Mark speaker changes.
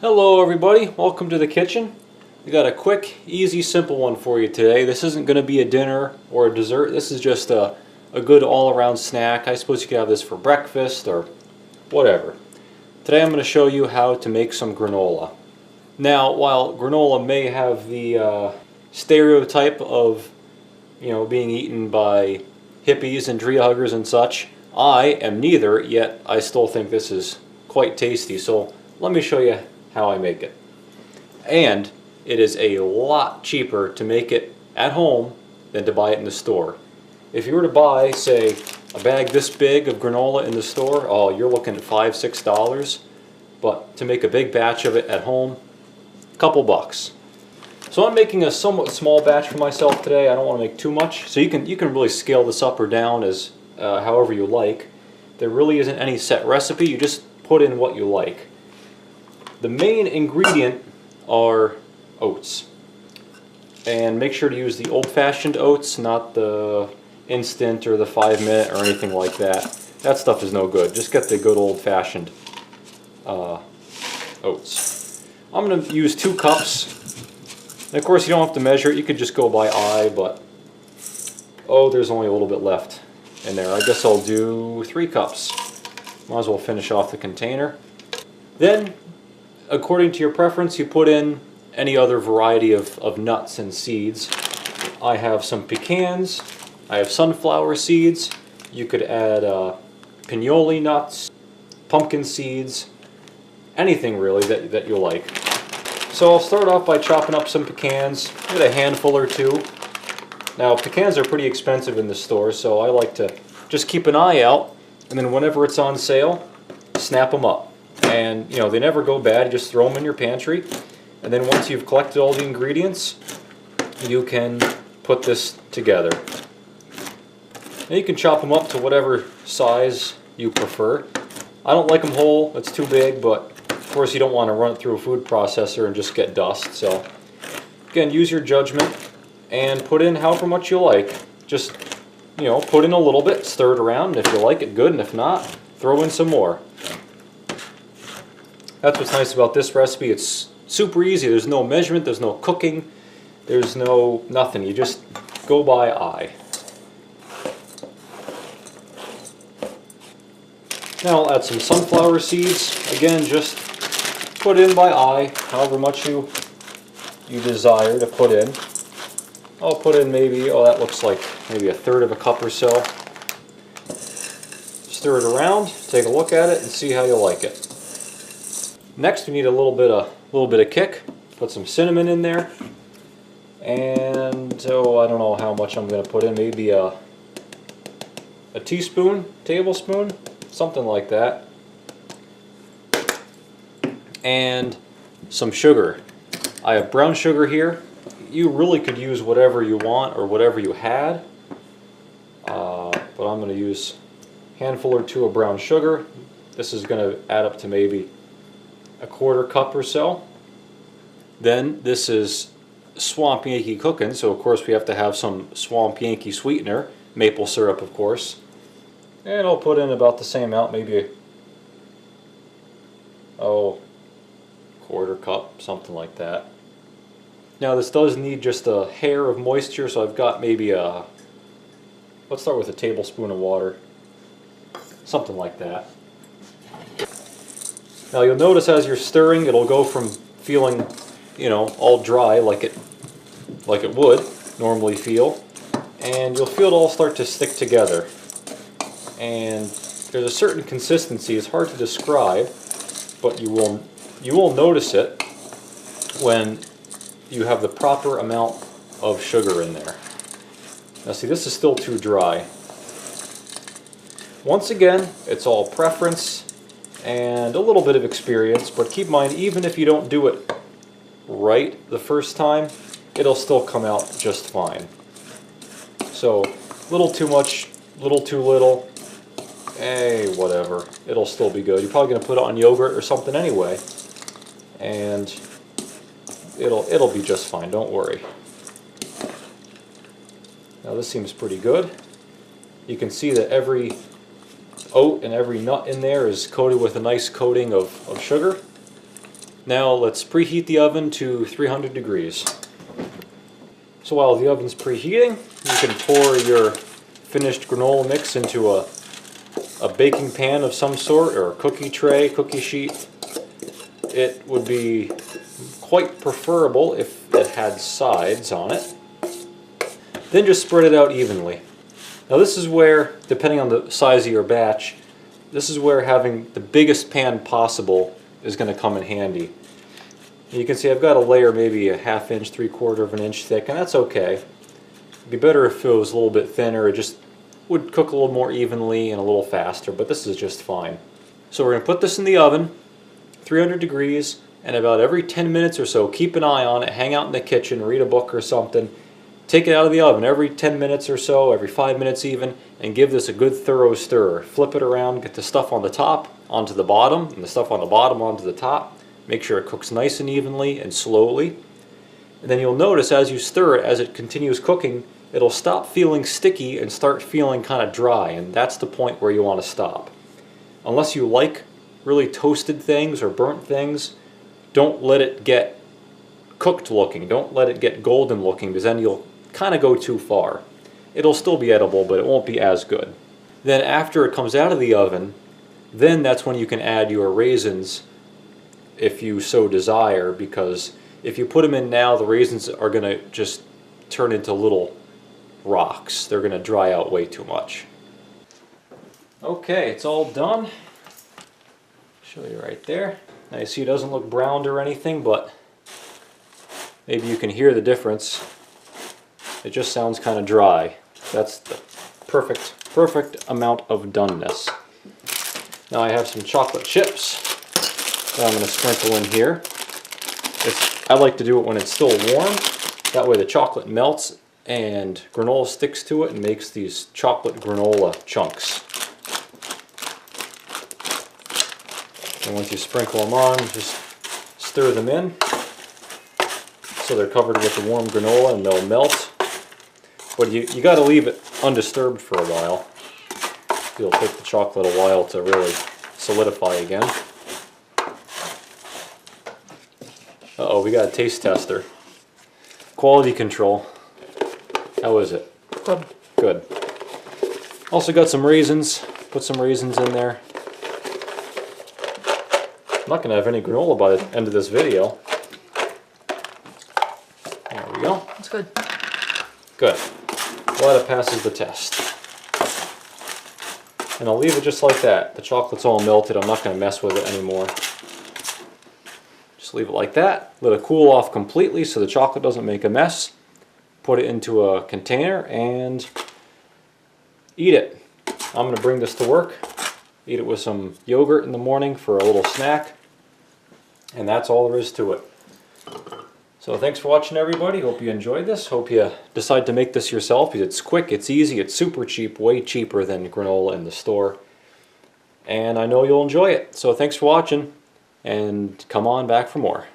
Speaker 1: Hello everybody, welcome to the kitchen. We got a quick, easy, simple one for you today. This isn't going to be a dinner or a dessert. This is just a good all-around snack. I suppose you could have this for breakfast or whatever. Today I'm going to show you how to make some granola. Now, while granola may have the stereotype of, being eaten by hippies and tree huggers and such, I am neither, yet I still think this is quite tasty. So let me show you how I make it. And it is a lot cheaper to make it at home than to buy it in the store. If you were to buy, say, a bag this big of granola in the store, oh, you're looking at $5, $6. But to make a big batch of it at home, a couple bucks. So I'm making a somewhat small batch for myself today. I don't want to make too much. So you can really scale this up or down as however you like. There really isn't any set recipe. You just put in what you like. The main ingredient are oats. And make sure to use the old-fashioned oats, not the instant or the 5-minute or anything like that. That stuff is no good. Just get the good old-fashioned oats. I'm going to use 2 cups. And of course you don't have to measure it. You could just go by eye, but oh, there's only a little bit left in there. I guess I'll do 3 cups. Might as well finish off the container. Then, according to your preference, you put in any other variety of nuts and seeds. I have some pecans, I have sunflower seeds, you could add pinoli nuts, pumpkin seeds, anything really that you like. So I'll start off by chopping up some pecans, get a handful or 2. Now pecans are pretty expensive in the store, so I like to just keep an eye out, and then whenever it's on sale, snap them up. And they never go bad. You just throw them in your pantry, and then once you've collected all the ingredients, you can put this together. Now you can chop them up to whatever size you prefer. I don't like them whole, it's too big, but of course you don't want to run it through a food processor and just get dust. So again, use your judgment and put in however much you like. Just put in a little bit, stir it around, and if you like it, good, and if not, throw in some more. That's what's nice about this recipe. It's super easy. There's no measurement, there's no cooking, there's nothing. You just go by eye. Now I'll add some sunflower seeds. Again, just put in by eye, however much you desire to put in. I'll put in maybe, that looks like maybe 1/3 of a cup or so. Stir it around, take a look at it, and see how you like it. Next, we need a little bit of kick. Put some cinnamon in there, and I don't know how much I'm going to put in. Maybe a teaspoon, tablespoon, something like that. And some sugar. I have brown sugar here. You really could use whatever you want or whatever you had, but I'm going to use a handful or 2 of brown sugar. This is going to add up to maybe a 1/4 cup or so. Then this is Swamp Yankee Cookin, so of course we have to have some Swamp Yankee sweetener, maple syrup of course. And I'll put in about the same amount, maybe 1/4 cup, something like that. Now this does need just a hair of moisture, so I've got maybe let's start with a tablespoon of water, something like that. Now you'll notice as you're stirring, it'll go from feeling, all dry like it would normally feel, and you'll feel it all start to stick together. And there's a certain consistency. It's hard to describe, but you will notice it when you have the proper amount of sugar in there. Now see, this is still too dry. Once again, it's all preference and a little bit of experience, but keep in mind, even if you don't do it right the first time, it'll still come out just fine. So, little too much, little too little, whatever. It'll still be good. You're probably going to put it on yogurt or something anyway, and it'll be just fine, don't worry. Now this seems pretty good. You can see that every oat and every nut in there is coated with a nice coating of sugar. Now let's preheat the oven to 300 degrees. So while the oven's preheating, you can pour your finished granola mix into a baking pan of some sort, or a cookie tray, cookie sheet. It would be quite preferable if it had sides on it. Then just spread it out evenly. Now this is where, depending on the size of your batch, this is where having the biggest pan possible is going to come in handy. You can see I've got a layer maybe a ½ inch, 3/4 of an inch thick, and that's okay. It'd be better if it was a little bit thinner. It just would cook a little more evenly and a little faster, but this is just fine. So we're going to put this in the oven, 300 degrees, and about every 10 minutes or so, keep an eye on it, hang out in the kitchen, read a book or something. Take it out of the oven every 10 minutes or so, every 5 minutes even, and give this a good thorough stir. Flip it around, get the stuff on the top onto the bottom, and the stuff on the bottom onto the top. Make sure it cooks nice and evenly and slowly. And then you'll notice as you stir it, as it continues cooking, it'll stop feeling sticky and start feeling kind of dry, and that's the point where you want to stop. Unless you like really toasted things or burnt things, don't let it get cooked looking. Don't let it get golden looking, because then you'll kind of go too far. It'll still be edible, but it won't be as good. Then after it comes out of the oven, then that's when you can add your raisins if you so desire, because if you put them in now, the raisins are going to just turn into little rocks. They're going to dry out way too much. Okay, it's all done. Show you right there. Now you see it doesn't look browned or anything, but maybe you can hear the difference. It just sounds kind of dry. That's the perfect amount of doneness. Now I have some chocolate chips that I'm going to sprinkle in here. I like to do it when it's still warm. That way the chocolate melts and granola sticks to it and makes these chocolate granola chunks. And once you sprinkle them on, just stir them in so they're covered with the warm granola and they'll melt. But you got to leave it undisturbed for a while. It'll take the chocolate a while to really solidify again. Uh-oh, we got a taste tester. Quality control. How is it?
Speaker 2: Good.
Speaker 1: Good. Also got some raisins. Put some raisins in there. I'm not going to have any granola by the end of this video. There we go.
Speaker 2: That's good.
Speaker 1: Good. Glad it passes the test. And I'll leave it just like that. The chocolate's all melted. I'm not going to mess with it anymore. Just leave it like that. Let it cool off completely so the chocolate doesn't make a mess. Put it into a container and eat it. I'm going to bring this to work. Eat it with some yogurt in the morning for a little snack. And that's all there is to it. So thanks for watching, everybody. Hope you enjoyed this. Hope you decide to make this yourself, because it's quick, it's easy, it's super cheap, way cheaper than granola in the store. And I know you'll enjoy it. So thanks for watching, and come on back for more.